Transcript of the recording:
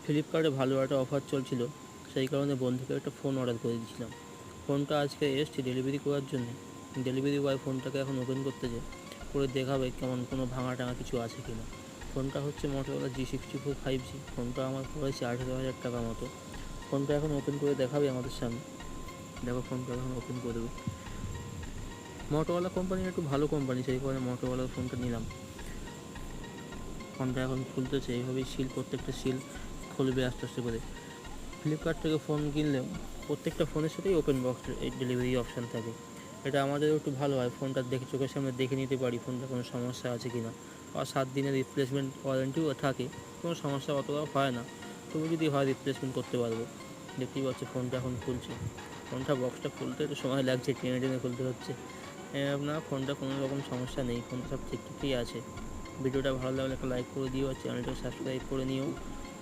ফ্লিপকার্টে ভালো একটা অফার চলছিল, সেই কারণে বন্ধুকে একটা ফোন অর্ডার করে দিয়েছিলাম। ফোনটা আজকে এসছে ডেলিভারি করার জন্যে। ডেলিভারি বয় ফোনটাকে এখন ওপেন করতেছে, করে দেখাবে কেমন কোনো ভাঙা টাঙা কিছু আছে কি না। ফোনটা হচ্ছে মোটরোলা G64 5G। ফোনটা আমার পড়েছে 18,000 টাকা মতো। ফোনটা এখন ওপেন করে দেখাবে আমাদের সামনে। দেখো ফোনটা এখন ওপেন করে দেবে। মোটরোলা কোম্পানি একটু ভালো কোম্পানি, সেই কারণে মোটরোলার ফোনটা নিলাম। ফোনটা এখন খুলতেছে, এইভাবেই প্রত্যেকটা সিল খুলবে আস্তে আস্তে করে। ফ্লিপকার্ট থেকে ফোন কিনলেও প্রত্যেকটা ফোনের সাথেই ওপেন বক্স এই ডেলিভারি অপশান থাকে। এটা আমাদেরও একটু ভালো হয়, ফোনটা দেখে চোখের সামনে দেখে নিতে পারি ফোনটা কোনো সমস্যা আছে কি না। আর 7 দিনের রিপ্লেসমেন্ট ওয়ারেন্টিও থাকে, কোনো সমস্যা অতটাও হয় না। তুমি যদি হয় রিপ্লেসমেন্ট করতে পারবো। দেখতেই পাচ্ছ ফোনটা এখন খুলছে। ফোনটা বক্সটা খুলতে একটু সময় লাগছে, টেনে টেনে খুলতে হচ্ছে। না, ফোনটা কোনো রকম সমস্যা নেই, ফোনটা সব ঠিকঠাকই আছে। ভিডিওটা ভালো লাগলে একটা লাইক করে দিও আর চ্যানেলটা সাবস্ক্রাইব করে নিও।